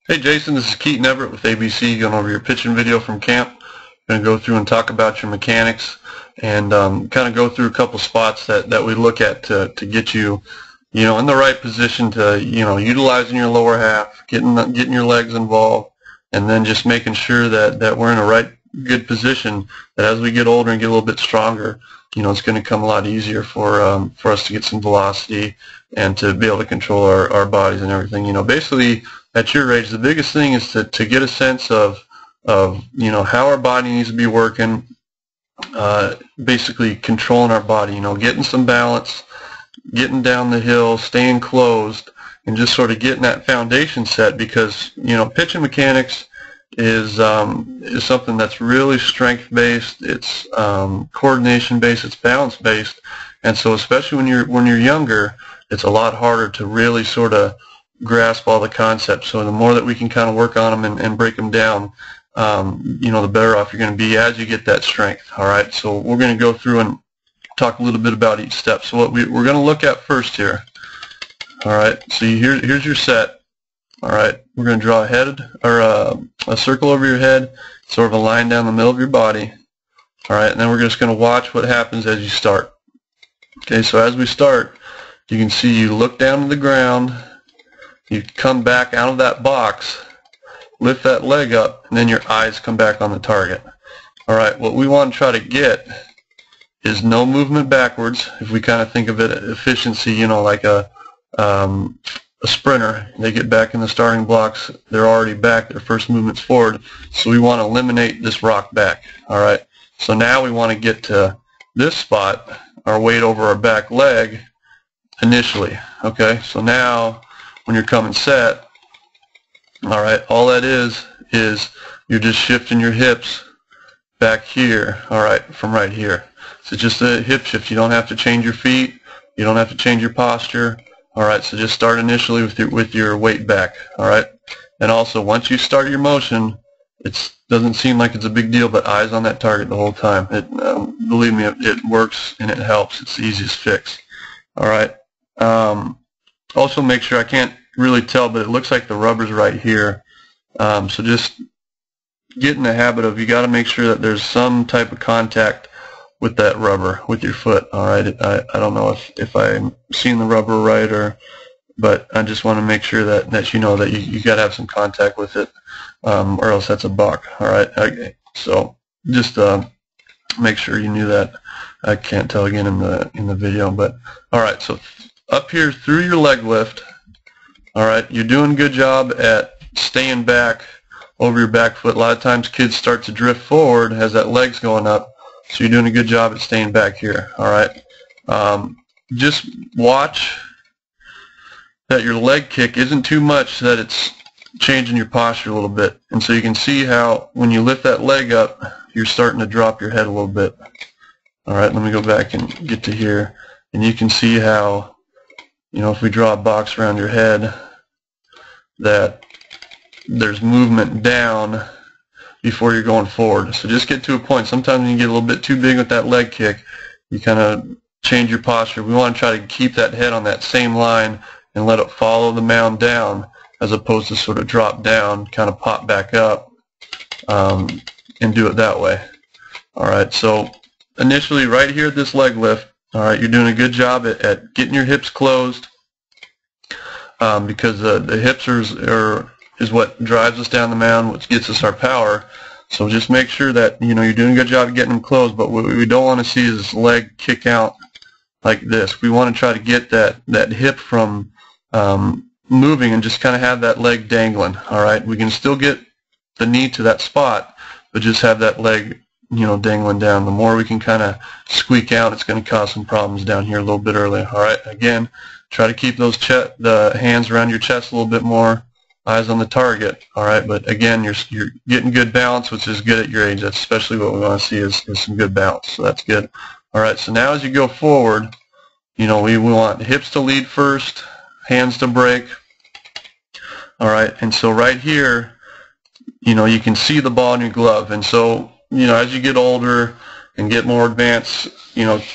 Hey Jason, this is Keaton Everett with ABC, going over your pitching video from camp. I'm going to go through and talk about your mechanics and kind of go through a couple spots that we look at to get you, in the right position to, utilizing your lower half, getting your legs involved, and then just making sure that we're in a right good position, that as we get older and get a little bit stronger, it's going to come a lot easier for us to get some velocity and to be able to control our bodies and everything. Basically at your age, the biggest thing is to get a sense of how our body needs to be working, basically controlling our body, getting some balance, getting down the hill, staying closed, and just sort of getting that foundation set, because pitching mechanics is something that's really strength based, it's coordination based, it's balance based, and so especially when you're younger, it's a lot harder to really sort of grasp all the concepts. So the more that we can kind of work on them and break them down, the better off you're going to be as you get that strength. All right, so we're going to go through and talk a little bit about each step. So what we're going to look at first here. All right, so here's your set. All right, we're going to draw a head or a circle over your head, sort of a line down the middle of your body. All right, and then we're just going to watch what happens as you start. Okay, so as we start, you can see you look down to the ground, you come back out of that box, lift that leg up, and then your eyes come back on the target. All right, what we want to try to get is no movement backwards. If we kind of think of it efficiency, like a sprinter, they get back in the starting blocks, they're already back, their first movement's forward, so we want to eliminate this rock back. All right, so now we want to get to this spot, our weight over our back leg initially. Okay, so now when you're coming set, all right, all that is you're just shifting your hips back here, all right, from right here. So just a hip shift. You don't have to change your feet, you don't have to change your posture. All right, so just start initially with your weight back. All right, and also once you start your motion, it doesn't seem like it's a big deal, but eyes on that target the whole time. Believe me, it works and it helps. It's the easiest fix. All right. Also make sure, I can't really tell, but it looks like the rubber's right here. So just get in the habit of, you got to make sure that there's some type of contact with that rubber, with your foot. All right, I don't know if I'm seeing the rubber right, but I just want to make sure that you know that you got to have some contact with it, or else that's a buck. All right, okay. So just make sure you knew that. I can't tell again in the video, but all right. So up here through your leg lift. All right, you're doing a good job at staying back over your back foot. A lot of times kids start to drift forward as that leg's going up. So you're doing a good job at staying back here. All right. Just watch that your leg kick isn't too much that it's changing your posture a little bit. And so you can see how when you lift that leg up, you're starting to drop your head a little bit. All right, let me go back and get to here. And you can see how, if we draw a box around your head, that there's movement down before you're going forward. So just get to a point. Sometimes when you get a little bit too big with that leg kick, you kind of change your posture. We want to try to keep that head on that same line and let it follow the mound down, as opposed to sort of drop down, kind of pop back up, and do it that way. All right, so initially right here at this leg lift, all right, you're doing a good job at getting your hips closed, because the hips is what drives us down the mound, which gets us our power. So just make sure that you're doing a good job of getting them closed. But what we don't want to see is this leg kick out like this. We want to try to get that hip from moving and just kind of have that leg dangling. All right, we can still get the knee to that spot, but just have that leg dangling down. The more we can kind of squeak out, it's going to cause some problems down here a little bit earlier. All right, again, try to keep those the hands around your chest a little bit more. Eyes on the target. All right, but again, you're getting good balance, which is good at your age. That's especially what we want to see is some good balance. So that's good. All right, so now as you go forward, we want hips to lead first, hands to break. All right, and so right here, you can see the ball in your glove, and so as you get older and get more advanced,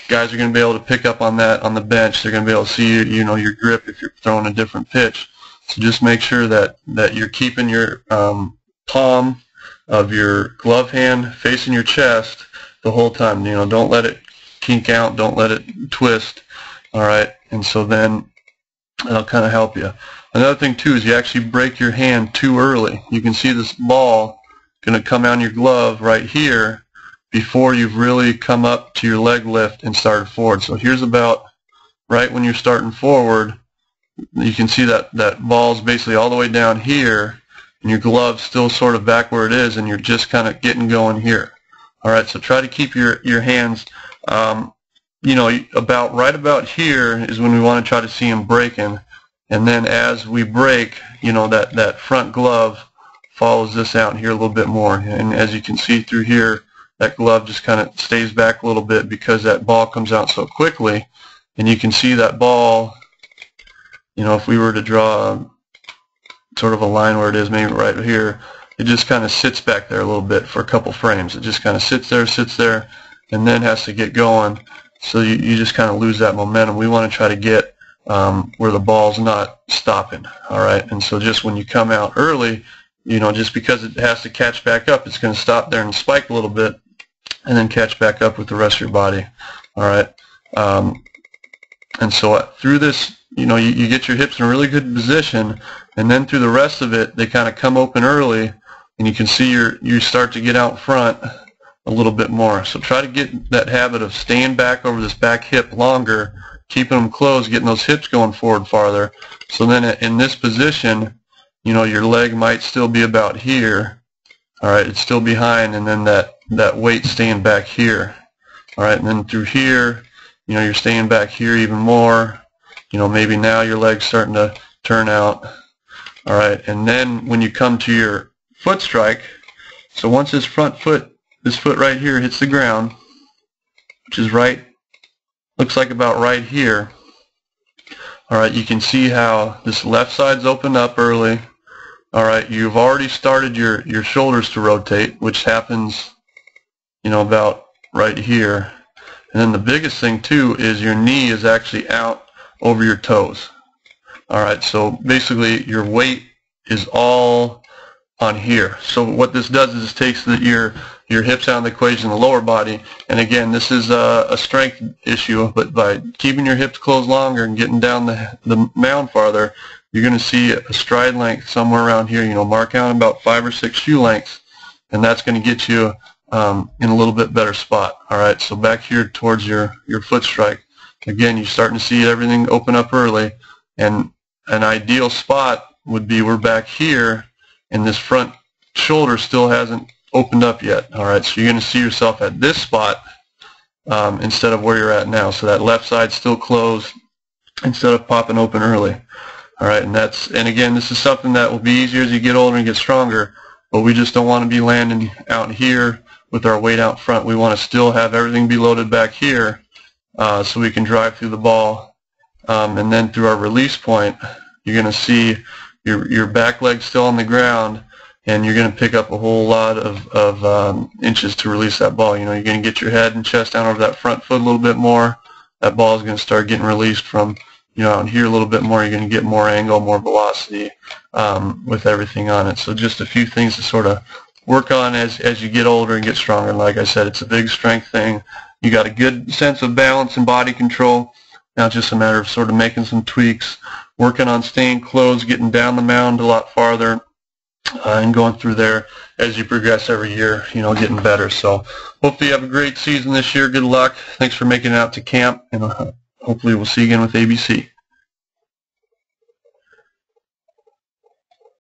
guys are going to be able to pick up on that on the bench. They're going to be able to see your grip if you're throwing a different pitch. So just make sure that you're keeping your palm of your glove hand facing your chest the whole time. You know, don't let it kink out, don't let it twist. All right, and so then that'll kind of help you. Another thing too is you actually break your hand too early. You can see this ball going to come on your glove right here before you've really come up to your leg lift and started forward. So here's about right when you're starting forward. You can see that ball's basically all the way down here, and your glove's still sort of back where it is, and you're just kind of getting going here. All right, so try to keep your hands, you know, right about here is when we want to try to see them breaking. And then as we break, you know, that front glove follows this out here a little bit more. And as you can see through here, that glove just kind of stays back a little bit because that ball comes out so quickly. And you can see that ball, you know, if we were to draw sort of a line where it is, maybe right here, it just kind of sits back there a little bit for a couple frames. It just kind of sits there, and then has to get going. So you just kind of lose that momentum. We want to try to get where the ball's not stopping. All right, and so just when you come out early, you know, just because it has to catch back up, it's going to stop there and spike a little bit, and then catch back up with the rest of your body. All right, and so through this, you know, you get your hips in a really good position, and then through the rest of it, they kind of come open early, and you can see you start to get out front a little bit more. So try to get that habit of staying back over this back hip longer, keeping them closed, getting those hips going forward farther. So then in this position, you know, your leg might still be about here. All right, it's still behind, and then that weight staying back here. All right, and then through here, you know, you're staying back here even more. You know, maybe now your leg's starting to turn out. All right, and then when you come to your foot strike, so once this foot right here hits the ground, which is right, looks like about right here. All right, you can see how this left side's opened up early. All right, you've already started your shoulders to rotate, which happens, you know, about right here. And then the biggest thing too is your knee is actually out over your toes. All right, so basically your weight is all on here. So what this does is it takes your hips out of the equation, the lower body. And again, this is a strength issue, but by keeping your hips closed longer and getting down the mound farther, you're going to see a stride length somewhere around here. You know, mark out about 5 or 6 shoe lengths, and that's going to get you in a little bit better spot. All right, so back here towards your foot strike, again, you're starting to see everything open up early, and an ideal spot would be we're back here, and this front shoulder still hasn't opened up yet. All right, so you're going to see yourself at this spot instead of where you're at now. So that left side's still closed instead of popping open early. All right, and again, this is something that will be easier as you get older and get stronger, but we just don't want to be landing out here with our weight out front. We want to still have everything be loaded back here so we can drive through the ball. And then through our release point, you're going to see your back leg still on the ground, and you're going to pick up a whole lot of inches to release that ball. You know, you're going to get your head and chest down over that front foot a little bit more. That ball is going to start getting released from, you know, out here a little bit more. You're going to get more angle, more velocity with everything on it. So just a few things to sort of work on as you get older and get stronger. And like I said, it's a big strength thing. You got a good sense of balance and body control. Now it's just a matter of sort of making some tweaks, working on staying closed, getting down the mound a lot farther, and going through there as you progress every year, you know, getting better. So hopefully you have a great season this year. Good luck. Thanks for making it out to camp, and hopefully we'll see you again with ABC.